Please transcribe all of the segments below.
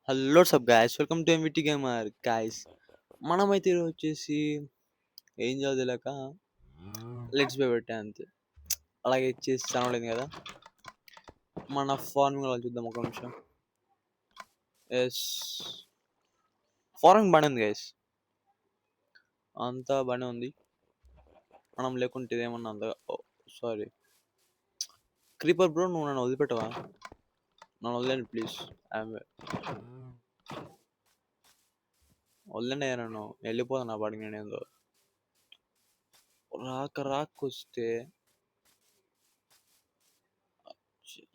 Hello సబ్ guys welcome to MVT gamer guys. మనమైతే ఈరోజు వచ్చేసి ఏం చేయాలో తెలియక లెట్స్ బై పెట్టా అంతే. అలాగే చేసి చదవలేదు కదా. మన ఫార్మింగ్ అలా చూద్దాం ఒక నిమిషం. ఎస్, ఫార్మింగ్ బాగానే ఉంది గైస్, అంతా బాగానే ఉంది. మనం లేకుంటే ఇదేమన్నా అంత సారీ క్రీపర్ బ్రో, నువ్వు నన్ను వదిలిపెట్టవా? నన్ను వదిలేండి ప్లీజ్. వదిలేండి అయ్యా, నన్ను వెళ్ళిపోతాను నా పాడికి. నేనేందో రాకొస్తే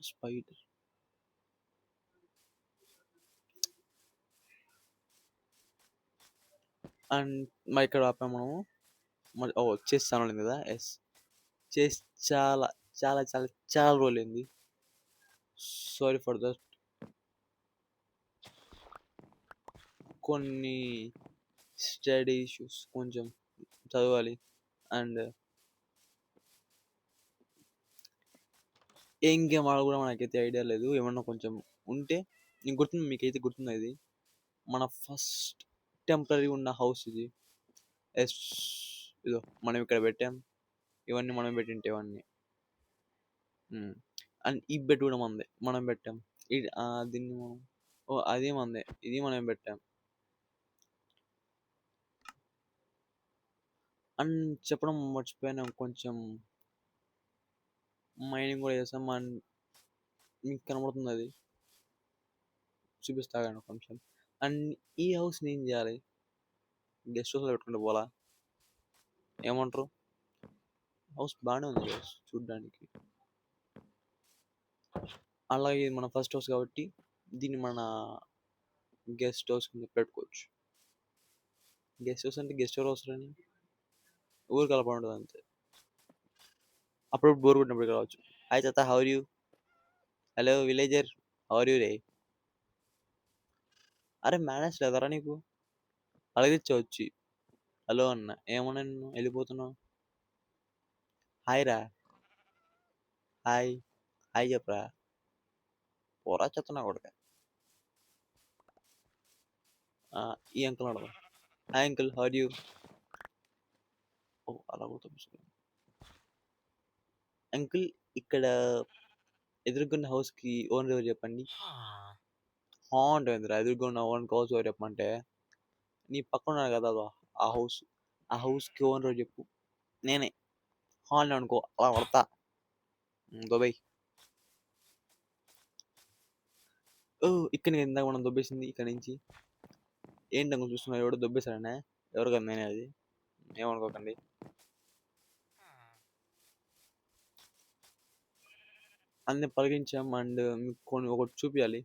స్పైడర్ అండ్ మరి ఇక్కడ ఆపాము మనము. మరి చేస్తాను కదా. ఎస్, చేసి చాలా చాలా చాలా చాలా రోజులైంది. Sorry for that. కొన్ని స్టడీ ఇష్యూస్, కొంచెం చదవాలి. అండ్ ఏం గేమ్ ఆడ కూడా మనకైతే ఐడియా లేదు. ఏమన్నా కొంచెం ఉంటే నీకు గుర్తుంది, మీకైతే గుర్తుంది ఇది మన ఫస్ట్ టెంపరీ ఉన్న హౌస్ ఇది. ఎస్, ఇదో మనం ఇక్కడ పెట్టాం. ఇవన్నీ మనం పెట్టింటే ఇవన్నీ. అండ్ ఈ బెడ్ కూడా మనదే, మనం పెట్టాం. దీన్ని మనం అది మనదే, ఇది మనం పెట్టాం. అండ్ చెప్పడం మర్చిపోయాను, కొంచెం మైనింగ్ కూడా చేస్తాం. అండ్ మీకు కనబడుతుంది అది, చూపిస్తాను కొంచెం. అండ్ ఈ హౌస్ని ఏం చేయాలి? గెస్ట్ హౌస్లో పెట్టుకుంటే పోలా? ఏమంటారు? హౌస్ బాగానే ఉంది గైస్ చూడ్డానికి. అలాగే ఇది మన ఫస్ట్ హౌస్ కాబట్టి దీన్ని మన గెస్ట్ హౌస్ కింద పెట్టుకోవచ్చు. గెస్ట్ హౌస్ అంటే గెస్ట్ హౌస్ అని ఊరు కలప ఉంటుంది అంతే. అప్పుడు బోర్ కొట్టినప్పుడు కావచ్చు. హాయ్ తాత, how are you? Hello villager, how are you రే? అరే మేనేజ్ లేదరా నీకు? అడిగిచ్చా హలో అన్న, ఏమన్నా నిన్ను వెళ్ళిపోతున్నావు? హాయ్ రా, హాయ్ హాయ్ చెప్పరా. పోరా చెత్తనా కొడుక. ఈ అంకుల్ అడదాం. Hi uncle, how are you? ఓ అలా కూడా అంకుల్, ఇక్కడ ఎదుర్కొన్న హౌస్ కి ఓనర్ ఎవరు చెప్పండి. అంటే ఎదుర్కొన్న ఓనర్ హౌస్ ఎవరు చెప్పమంటే, నీ పక్కన ఉన్నాడు కదా అదో, ఆ హౌస్ కి ఓనర్ చెప్పు. నేనే. హాల్ అనుకో, అలా కొడతా. దుబాయ్. ఓ ఇక్కడ ఇందాక మనం దొబ్బేసింది ఇక్కడ నుంచి. ఏంటి అంకుల్ చూస్తున్నా, ఎవడో దొబ్బేశాడనే. ఎవరు కదా, నేనే అది, ఏమనుకోకండి. అన్ని పలికించాం. అండ్ మీకు కొన్ని ఒకటి చూపించాలి.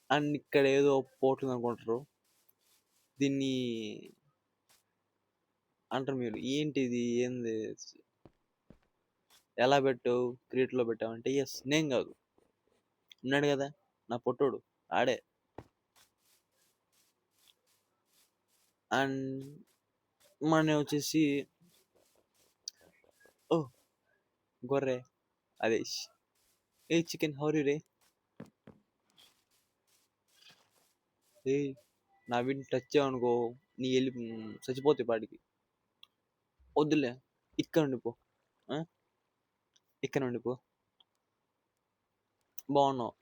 అండ్ ఇక్కడ ఏదో పోర్ట్ ఉంది అనుకుంటారు, దీన్ని అంటారు మీరు. ఏంటిది, ఏంది, ఎలా పెట్టావు? క్రియేట్లో పెట్టావంటే ఎస్, నేను కాదు, ఉన్నాడు కదా నా పొట్టోడు, ఆడే. అండ్ మన వచ్చేసి ఓ గొర్రె, అదే. ఏ చికెన్, హౌరీ రే. ఏ నా వీటిని టచ్ చేయనుకో, నీ వెళ్ళి చచ్చిపోతాయి పాటికి. వద్దులే, ఇక్కడ ఉండిపో. ఇక్కడ ఉండిపో. బాగున్నావు.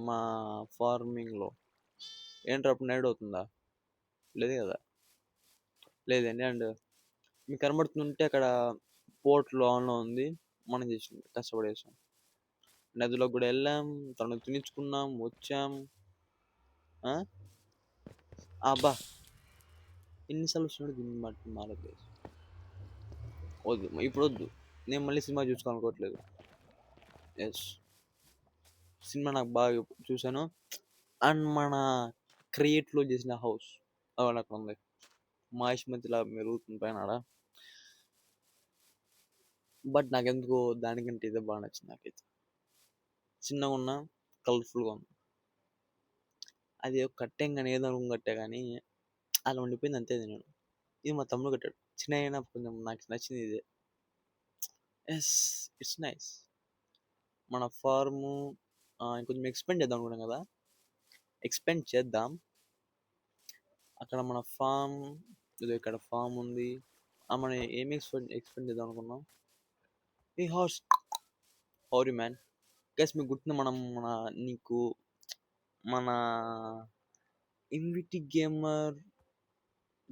మా ఫార్మింగ్లో ఏంట్రా అప్పుడు నైట్ అవుతుందా? లేదు కదా, లేదండి. అండ్ మీకు కనబడుతుంటే అక్కడ పోర్ట్లో ఆన్లో ఉంది. మనం చేసింది కష్టపడేసాం. నదిలోకి కూడా వెళ్ళాం, తను తినించుకున్నాం, వచ్చాం. అబ్బా, ఎన్నిసార్లు వచ్చినాడు దీన్ని బట్టి మాలకి. వద్దు, ఇప్పుడు వద్దు. నేను మళ్ళీ సినిమా చూసుకోవాలనుకోవట్లేదు. ఎస్, సినిమా నాకు బాగా చూశాను. అండ్ మన క్రియేట్లో చేసిన హౌస్ అక్కడ ఉంది. మహేష్ మధ్యలో మెరుగుతుంది పైన ఆడ. బట్ నాకెందుకో దానికంటే ఇదే బాగా నచ్చింది నాకైతే. చిన్నగా ఉన్నా, కలర్ఫుల్గా ఉంది. అది కట్టాం కానీ, ఏదో రూమ్ కట్టా కానీ అలా ఉండిపోయింది అంతే. నేను ఇది మా తమ్ముడు కట్టాడు, చిన్న అయినా కొంచెం నాకు నచ్చింది ఇదే. Yes, it's nice. మన ఫార్ము ఇంకొంచెం ఎక్స్పెండ్ చేద్దాం అనుకున్నాం కదా, ఎక్స్పెండ్ చేద్దాం. అక్కడ మన ఫామ్, ఇది ఇక్కడ ఫామ్ ఉంది. మనం ఏమి ఎక్స్పెండ్ చేద్దాం అనుకున్నాం. ఈ హార్స్ హౌరీ మ్యాన్ గైస్, మీకు గుర్తుంది నీకు మన ఇన్విటి గేమర్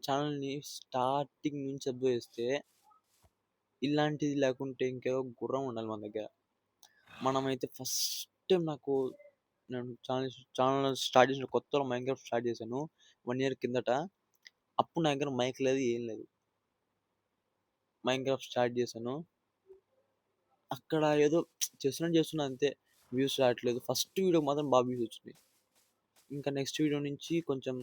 ఛానల్ని స్టార్టింగ్ నుంచి అబ్జర్వ్ చేస్తే ఇలాంటిది లేకుంటే ఇంకేదో గుర్రం ఉండాలి మన దగ్గర. మనమైతే ఫస్ట్ టైం నేను ఛానల్ స్టార్ట్ చేసిన కొత్తలో మైన్క్రాఫ్ట్ స్టార్ట్ చేశాను 1 year కిందట. అప్పుడు నా దగ్గర మైక్ లేదు, ఏం లేదు. మైన్క్రాఫ్ట్ స్టార్ట్ చేశాను, అక్కడ ఏదో చేస్తున్నా అంతే. వ్యూస్ రావట్లేదు. ఫస్ట్ వీడియో మాత్రం బాగా వ్యూస్ వచ్చినాయి. ఇంకా నెక్స్ట్ వీడియో నుంచి కొంచెం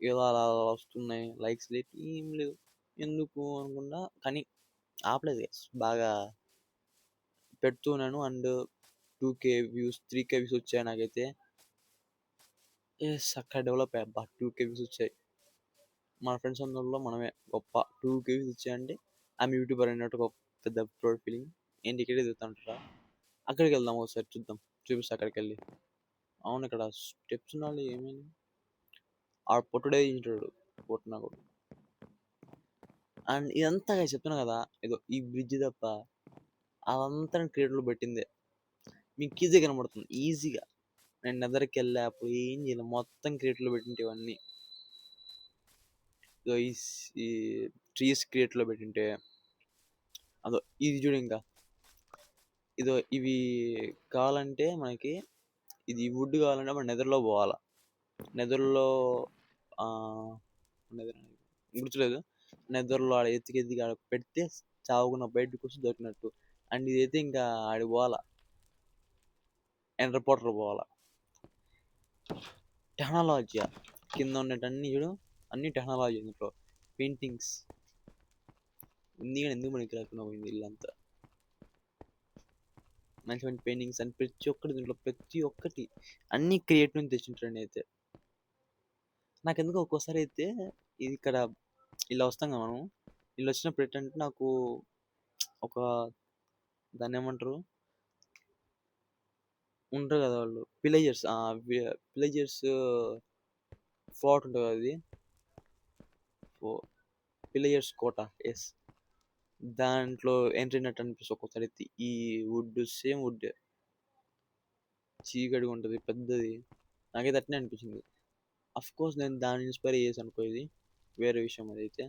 ఏదో అలా వస్తున్నాయి, లైక్స్ లేదు, ఏం లేదు. ఎందుకు అనుకున్నా కానీ ఆపలేదు. బాగా పెడుతున్నాను. And 2K views 3K views వచ్చాయి నాకైతే. అక్కడ డెవలప్ అయ్యా. 2K వ్యూస్ వచ్చాయి. మన ఫ్రెండ్స్ అందరిలో మనమే గొప్ప. 2K వ్యూస్ వచ్చాయంటే ఆమె యూట్యూబర్ అన్నట్టు ఒక పెద్ద ప్రౌడ్ ఫీలింగ్. ఏంటి ఇక్కడే తిరుగుతుంటారా? అక్కడికి వెళ్దాం ఒకసారి, చూపిస్తా అక్కడికి వెళ్ళి. అవును, ఇక్కడ స్టెప్స్ ఉండాలి. ఏమైంది? ఆ పొట్టుడే తింటాడు పొట్టున కూడా. అండ్ ఇదంతా చెప్తున్నా కదా, ఏదో ఈ బ్రిడ్జ్ తప్ప అదంతా నేను క్రియేటర్లో పెట్టిందే. మీకు ఈజీగా కనబడుతుంది, ఈజీగా. నేను నెదర్కి వెళ్ళా అప్పుడు ఏం చేయలేదు, మొత్తం క్రియేటర్లో పెట్టింటే ఇవన్నీ. ఇదో ఈ ట్రీస్ క్రియేటర్లో పెట్టింటే, అదో ఇది చూడు. ఇంకా ఇదో ఇవి కావాలంటే మనకి, ఇది వుడ్ కావాలంటే మనం నెదర్లో పోవాలా. నెదర్లో గుర్తులేదు. నెదర్లో ఆడ ఎత్తికి ఆడ పెడితే చావుకున్న బయటకు వచ్చి దొరికినట్టు. అండ్ ఇదైతే ఇంకా ఆడి పోవాలా, ఎండర్ పోర్టర్ పోవాలా. టెక్నాలజీ కింద ఉన్నటన్నీ చూడు, అన్ని టెక్నాలజీ. ఇంట్లో పెయింటింగ్స్ ఉంది కానీ ఎందుకు మనకి రాకుండా పోయింది ఇల్లంతా. మంచి మంచి పెయింటింగ్స్ అని ప్రతి ఒక్కటి, దీంట్లో ప్రతి ఒక్కటి అన్ని క్రియేట్ నుంచి తెచ్చింటారండి. అయితే నాకెందుకు ఒక్కోసారి అయితే ఇది ఇక్కడ ఇలా వస్తాం కదా మనం, ఇలా వచ్చినప్పుడు ఏంటంటే నాకు ఒక దాన్ని ఏమంటారు ఉంటారు కదా వాళ్ళు, విలేజర్స్. విలేజర్స్ ఫోర్ట్ ఉంటుంది కదా, అది విలేజర్స్ కోట. ఎస్, దాంట్లో ఎంట్రీ అయినట్టు అనిపిస్తుంది ఒక్కోసారి అయితే. ఈ వుడ్ సేమ్ వుడ్, చీకటిగా ఉంటుంది, పెద్దది. నాకైతే అట్నే అనిపించింది. అఫ్ కోర్స్ నేను దాన్ని ఇన్స్పైర్ చేసి అనుకో, ఇది వేరే విషయం అదైతే.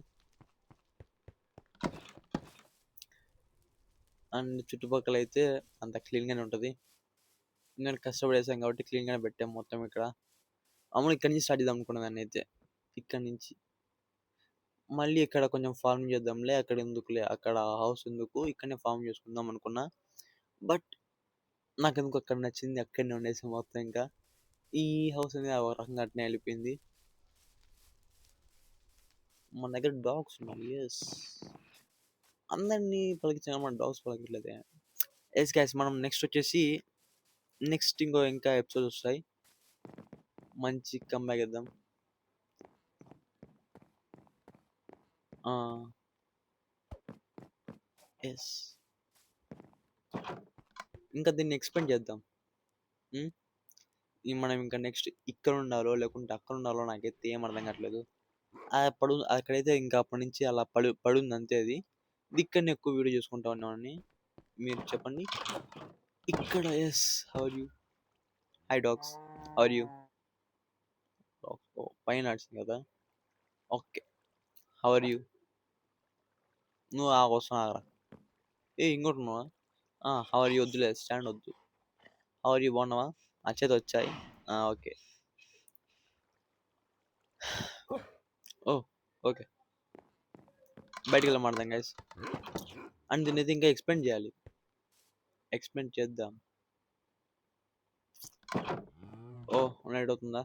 అండ్ చుట్టుపక్కల అయితే అంత క్లీన్గానే ఉంటుంది. నేను కష్టపడేసాం కాబట్టి క్లీన్గానే పెట్టాం మొత్తం ఇక్కడ. అమ్మ ఇక్కడి నుంచి స్టార్ట్ చేద్దాం అనుకున్న దాన్ని అయితే. ఇక్కడి నుంచి మళ్ళీ ఇక్కడ కొంచెం ఫార్మింగ్ చేద్దాంలే, అక్కడ ఎందుకులే, అక్కడ హౌస్ ఎందుకు, ఇక్కడనే ఫార్మ్ చేసుకుందాం అనుకున్నా. బట్ నాకు ఎందుకు అక్కడ నచ్చింది, అక్కడనే ఉండేసి మొత్తం. ఇంకా ఈ హౌస్ అనేది ఒక రకంగా అట్నే వెళ్ళిపోయింది. మన దగ్గర డాగ్స్ ఉన్నాయి. ఎస్, అందరినీ పలికించాను, మన డాగ్స్ పలకట్లేదే. ఎస్ గైస్, మనం నెక్స్ట్ వచ్చేసి ఇంకా ఎపిసోడ్స్ వస్తాయి. మంచి కంబ్యాక్ ఇద్దాం. ఎస్, ఇంకా దీన్ని ఎక్స్పెండ్ చేద్దాం. మనం ఇంకా నెక్స్ట్ ఇక్కడ ఉండాలో లేకుంటే అక్కడ ఉండాలో నాకైతే ఏం అర్థం కావట్లేదు. అక్కడైతే ఇంకా అప్పటి నుంచి అలా పడుంది అంతే. అది ఇక్కడనే ఎక్కువ వీడియో చూసుకుంటా ఉన్నామని మీరు చెప్పండి. ఇక్కడ yes, how are you, hi dogs, how are you. పైన నడిచింది కదా, ఓకే. హౌ ఆర్ యూ, నువ్వు వస్తున్నా ఆగరా. ఇంకోటి ఉన్నావా? హౌ ఆర్ యూ వద్దులే, స్టాండ్ వద్దు. హౌ ఆర్ యూ, బాగున్నావా? చేతి వచ్చాయి, ఓకే. ఓకే, బయటికి వెళ్ళమాడదాం గైస్. అండ్ దీన్ని అయితే ఇంకా ఎక్స్పెండ్ చేయాలి, ఎక్స్పెండ్ చేద్దాం. నైట్ అవుతుందా?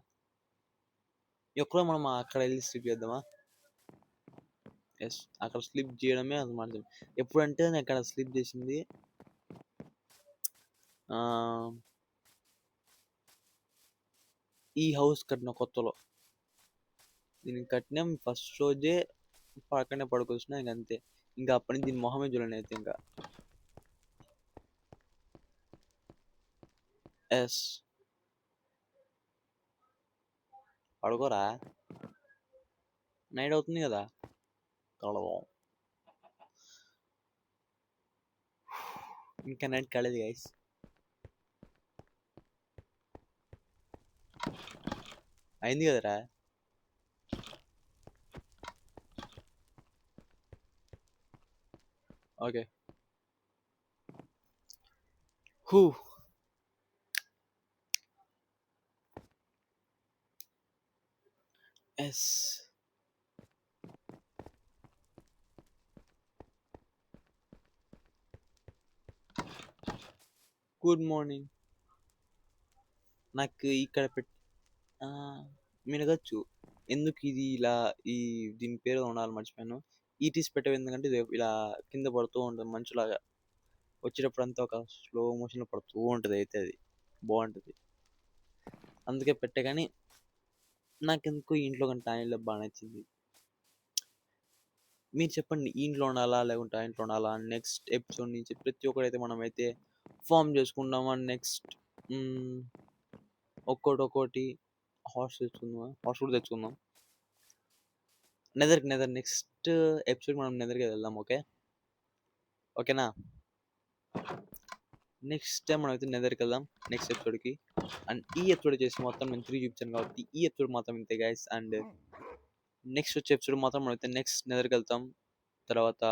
ఎక్కడో మనం అక్కడ వెళ్ళి స్లిప్ చేద్దామా? ఎస్, అక్కడ స్లిప్ చేయడమే అది. ఎప్పుడంటే నేను అక్కడ స్లిప్ చేసింది ఈ హౌస్ కట్టిన కొత్తలో. దీన్ని కట్టినాం ఫస్ట్ రోజే, పక్కనే పడుకొచ్చినా ఇంక అంతే. ఇంకా అప్పటి నుంచి దీని మొహమే చూడండి అయితే. ఇంకా ఎస్, పడుకోరా, నైట్ అవుతుంది కదా. కలవం ఇంకా నైట్ కాలేదు గైస్. అయింది కదరా. ఓకే. హూ. ఎస్. Good morning. నాకు ఇక్కడ మినగచ్చు. ఎందుకు ఇది ఇలా ఈ దీని పేరు ఉండాలి మర్చిపోయాను. ఈటీస్ పెట్టవు ఎందుకంటే ఇది ఇలా కింద పడుతూ ఉంటుంది మంచులాగా. వచ్చేటప్పుడు అంతా ఒక స్లో మోషన్లో పడుతూ ఉంటుంది, అయితే అది బాగుంటుంది అందుకే పెట్టే. కానీ నాకెందుకు ఇంట్లో కంటే ఆ ఇల్లు బాగా నచ్చింది. మీరు చెప్పండి, ఈ ఇంట్లో ఉండాలా లేకుంటే ఆ ఇంట్లో ఉండాలా? నెక్స్ట్ ఎపిసోడ్ నుంచి ప్రతి ఒక్కరైతే మనం అయితే ఫామ్ చేసుకుంటాం. అండ్ నెక్స్ట్ ఒక్కోటి హార్స్ తెచ్చుకుందాం. హార్స్ కూడా తెచ్చుకుందాం. నెదర్ నెక్స్ట్ ఎపిసోడ్ మనం నెదర్కి వెళ్దాం. ఓకేనా? నెక్స్ట్ టైం మనం అయితే నెదర్కి వెళ్దాం నెక్స్ట్ ఎపిసోడ్కి. అండ్ ఈ ఎపిసోడ్ చేసి మొత్తం నేను 3 చూపించాను కాబట్టి ఈ ఎపిసోడ్ మాత్రం ఇంతే గైస్. అండ్ నెక్స్ట్ వచ్చే ఎపిసోడ్ మాత్రం మనం అయితే నెక్స్ట్ నెదర్కి వెళ్తాం. తర్వాత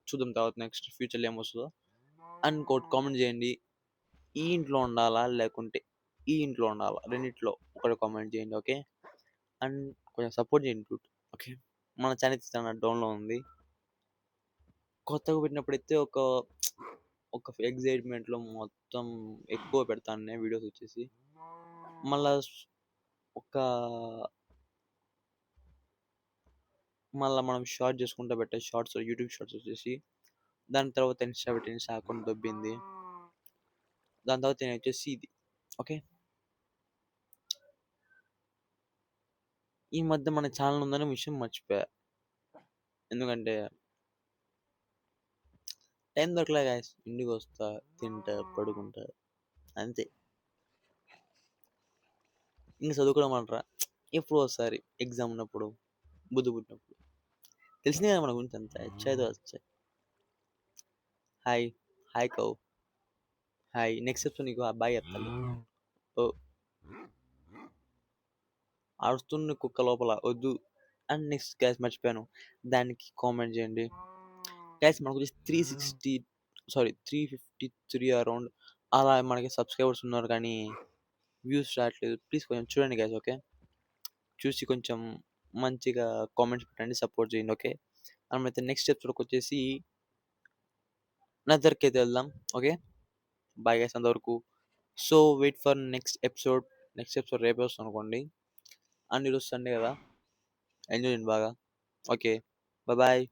చూద్దాం తర్వాత నెక్స్ట్ ఫ్యూచర్లో ఏమొస్తుందో. అండ్ కామెంట్ చేయండి, ఈ ఇంట్లో ఉండాలా లేకుంటే ఈ ఇంట్లో ఉండాలా, రెండిట్లో ఒకటి కామెంట్ చేయండి. ఓకే. అండ్ కొంచెం సపోర్ట్ చేయండి డూడ్. ఓకే. మన ఛానల్ డౌన్లో ఉంది. కొత్తగా పెట్టినప్పుడైతే ఒక ఎగ్జైట్మెంట్లో మొత్తం ఎక్కువ పెడతాను నేను వీడియోస్ వచ్చేసి. మళ్ళా ఒక మనం షార్ట్ చేసుకుంటా పెట్టే షార్ట్స్, యూట్యూబ్ షార్ట్స్ వచ్చేసి. దాని తర్వాత ఇన్స్టా అకౌంట్ దొబ్బింది. దాని తర్వాత నేను వచ్చేసి ఇది. ఓకే. ఈ మధ్య మన ఛానల్ ఉందనే విషయం మర్చిపోయా. ఎందుకంటే టైం దొరకలే గాయస్. ఇంటికి వస్తా, తింటా, పడుకుంటా, అంతే. ఇంక చదువుకోవడం అంటారా, ఎప్పుడో ఒకసారి ఎగ్జామ్ ఉన్నప్పుడు, బుద్ధి పుట్టినప్పుడు. తెలిసిందే కదా మన గురించి అంతా. వచ్చాయి. Hi hi cow. Hi. Next episode నీకు అబ్బాయి చెప్తాను. ఓ, అరుస్తున్న కుక్క లోపల వద్దు. అండ్ నెక్స్ట్ గ్యాస్ మర్చిపోయాను, దానికి కామెంట్ చేయండి గ్యాస్. మనకు వచ్చి 353 అరౌండ్ అలా మనకి సబ్స్క్రైబర్స్ ఉన్నారు, కానీ వ్యూస్ రావట్లేదు. ప్లీజ్ కొంచెం చూడండి గ్యాస్. ఓకే. చూసి కొంచెం మంచిగా కామెంట్స్ పెట్టండి, సపోర్ట్ చేయండి. ఓకే. మనమైతే నెక్స్ట్ ఎపిసోడ్కి వచ్చేసి నదర్కి అయితే వెళ్దాం. ఓకే. బాయ్ గ్యాస్ అంతవరకు. So wait for next episode. Next episode రేపే వస్తుంది అనుకోండి. అండ్ ఈరోజు సండే కదా, ఎంజాయ్ చేయండి బాగా. ఓకే. బాయ్.